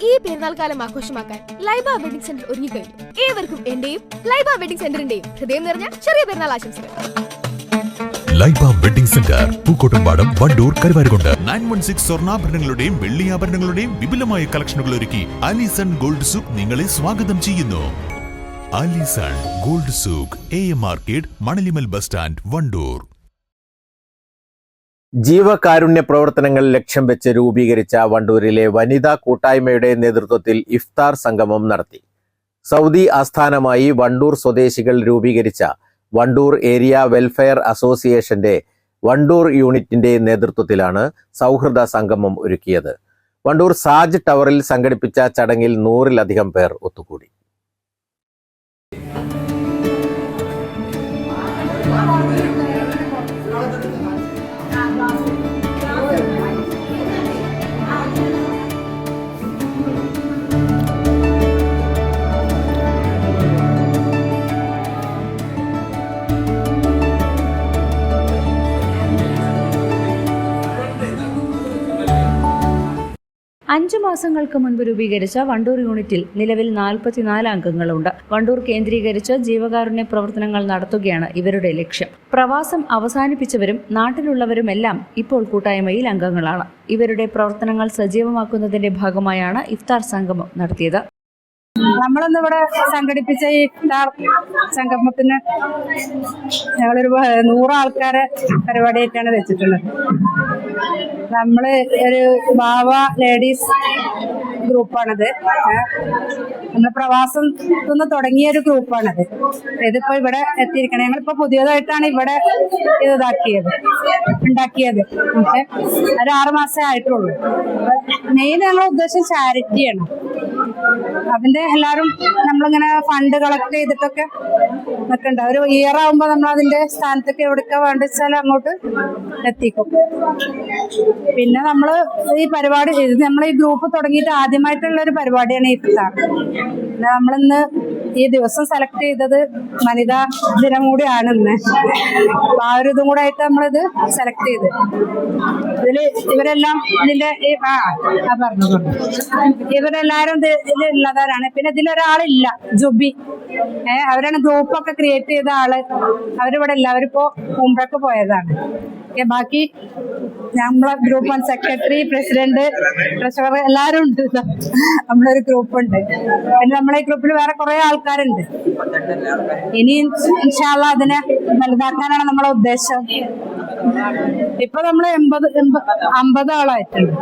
ഈ പെരുന്നാൾക്കാലം ആഘോഷമാക്കാൻ Laiba wedding centre ഒരുങ്ങിക്കഴിഞ്ഞു. ഏവർക്കും എന്റെയും ലൈബ വെഡിംഗ് സെന്ററിന്റെയും ഹൃദയം നിറഞ്ഞ ചെറിയ പെരുന്നാൾ ആശംസകൾ. Laiba wedding centre, Pookkottumpadam, Wandoor, Karuvarakundu. 916 സ്വർണ്ണാഭരണങ്ങളുടെയും വെള്ളിയാഭരണങ്ങളുടെയും വിപുലമായ കളക്ഷനുകൾ ഒരുക്കി ആലിസൺ ഗോൾഡ് സൂക്ക് നിങ്ങളെ സ്വാഗതം ചെയ്യുന്നു. Alison gold souk, AM market, Manalimal bus stand, Wandoor. ജീവകാരുണ്യ പ്രവർത്തനങ്ങൾ ലക്ഷ്യം വെച്ച് രൂപീകരിച്ച വണ്ടൂരിലെ വനിതാ കൂട്ടായ്മയുടെ നേതൃത്വത്തിൽ ഇഫ്താർ സംഗമം നടത്തി. സൗദി ആസ്ഥാനമായി വണ്ടൂർ സ്വദേശികൾ രൂപീകരിച്ച വണ്ടൂർ ഏരിയ വെൽഫെയർ അസോസിയേഷന്റെ വണ്ടൂർ യൂണിറ്റിന്റെ നേതൃത്വത്തിലാണ് സൗഹൃദ സംഗമം ഒരുക്കിയത്. വണ്ടൂർ സാജ് ടവറിൽ സംഘടിപ്പിച്ച ചടങ്ങിൽ 100-ലധികം പേർ ഒത്തുകൂടി. അഞ്ചു മാസങ്ങൾക്ക് മുൻപ് രൂപീകരിച്ച വണ്ടൂർ യൂണിറ്റിൽ നിലവിൽ 44 അംഗങ്ങളുണ്ട്. വണ്ടൂർ കേന്ദ്രീകരിച്ച് ജീവകാരുണ്യ പ്രവർത്തനങ്ങൾ നടത്തുകയാണ് ഇവരുടെ ലക്ഷ്യം. പ്രവാസം അവസാനിപ്പിച്ചവരും നാട്ടിലുള്ളവരുമെല്ലാം ഇപ്പോൾ കൂട്ടായ്മയിൽ അംഗങ്ങളാണ്. ഇവരുടെ പ്രവർത്തനങ്ങൾ സജീവമാക്കുന്നതിന്റെ ഭാഗമായാണ് ഇഫ്താർ സംഗമം നടത്തിയത്. നമ്മളിന്നിവിടെ സംഘടിപ്പിച്ച ഈ ഇഫ്താർ സംഗമത്തിന് ഞങ്ങളൊരു 100 ആൾക്കാരെ പരിപാടിയായിട്ടാണ് വെച്ചിട്ടുള്ളത്. നമ്മള് ഒരു ബാവ ലേഡീസ് ഗ്രൂപ്പാണത്. നമ്മൾ പ്രവാസം നിന്ന് തുടങ്ങിയ ഒരു ഗ്രൂപ്പാണത്. ഇതിപ്പോ ഇവിടെ എത്തിയിരിക്കണം. ഞങ്ങളിപ്പോ പുതിയതായിട്ടാണ് ഇവിടെ ഉണ്ടാക്കിയത്. പക്ഷെ ഒരു 6 മാസമേ ആയിട്ടുള്ളൂ. മെയിൻ ഞങ്ങളുടെ ഉദ്ദേശം ചാരിറ്റിയാണ്. അതിന്റെ എല്ലാവരും നമ്മളിങ്ങനെ ഫണ്ട് കളക്ട് ചെയ്തിട്ടൊക്കെ നിൽക്കണ്ട. ഒരു ഇയർ ആകുമ്പോ നമ്മൾ അതിന്റെ സ്ഥാനത്തൊക്കെ എവിടെയൊക്കെ വേണ്ട വെച്ചാൽ അങ്ങോട്ട് എത്തിക്കും. പിന്നെ നമ്മള് ഈ പരിപാടി നമ്മൾ ഈ ഗ്രൂപ്പ് തുടങ്ങിയിട്ട് ആദ്യമായിട്ടുള്ള ഒരു പരിപാടിയാണ് ഇഫ്താർ. നമ്മളിന്ന് ഈ ദിവസം സെലക്ട് ചെയ്തത് വനിതാ ദിനം കൂടിയാണ് ഇന്ന്. ആ ഒരു ഇതും കൂടെ ആയിട്ട് നമ്മളിത് സെലക്ട് ചെയ്ത് ഇതില് ഇവരെല്ലാം ഇതിന്റെ പറഞ്ഞു ഇവരെല്ലാരും ഇതിലുള്ളവരാണ്. പിന്നെ ഇതിലൊരാളില്ല, ജുബി. അവരാണ് ഗ്രൂപ്പൊക്കെ ക്രിയേറ്റ് ചെയ്ത ആള്. അവരിവിടെ ഇല്ല, അവരിപ്പോ മുമ്പൊക്കെ പോയതാണ്. ബാക്കി നമ്മളെ ഗ്രൂപ്പ് സെക്രട്ടറി, പ്രസിഡന്റ്, ട്രഷറർ എല്ലാരും ഉണ്ട്. നമ്മളൊരു ഗ്രൂപ്പ് ഉണ്ട്. പിന്നെ നമ്മളെ ഈ ഗ്രൂപ്പിൽ വേറെ കുറെ ആൾക്കാരുണ്ട്. ഇനി ഇൻഷാ അല്ലാഹ് അതിനെ വലുതാക്കാനാണ് നമ്മളെ ഉദ്ദേശം. ഇപ്പൊ നമ്മള് 50 ആളായിട്ടുണ്ട്.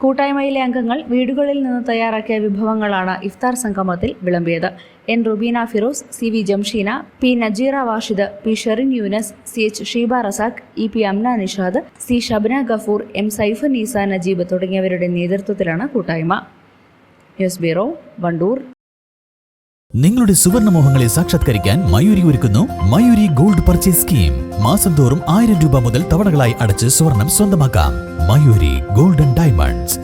കൂട്ടായ്മയിലെ അംഗങ്ങൾ വീടുകളിൽ നിന്ന് തയ്യാറാക്കിയ വിഭവങ്ങളാണ് ഇഫ്താർ സംഗമത്തിൽ വിളമ്പിയത്. N. Rubeena Feroz, CV Jamsheena, P. Najeera Washid, P. Sherin Yunus, CH Sheeba Razak, EP Amna Nishad, C. Shabna Gafoor, M. Saif Neesa Najeeb തുടങ്ങിയവരുടെ നേതൃത്വത്തിലാണ് കൂട്ടായ്മ. News bureau, Wandoor. നിങ്ങളുടെ സുവർണമോഹങ്ങളെ സാക്ഷാത്കരിക്കാൻ മയൂരി ഒരുക്കുന്നു മയൂരി ഗോൾഡ് പർച്ചേസ് സ്കീം. മാസം തോറും 1000 രൂപ മുതൽ തവണകളായി അടച്ച് സ്വർണം സ്വന്തമാക്കാം. Mayuri golden diamonds.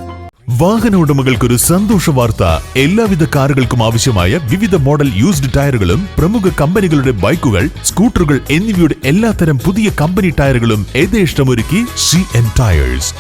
വാഹന ഉടമകൾക്കൊരു സന്തോഷ വാർത്ത. എല്ലാവിധ കാറുകൾക്കും ആവശ്യമായ വിവിധ മോഡൽ യൂസ്ഡ് ടയറുകളും പ്രമുഖ കമ്പനികളുടെ ബൈക്കുകൾ, സ്കൂട്ടറുകൾ എന്നിവയുടെ എല്ലാത്തരം പുതിയ കമ്പനി ടയറുകളും യഥേഷ്ടമൊരുക്കി CN ടയേഴ്സ്.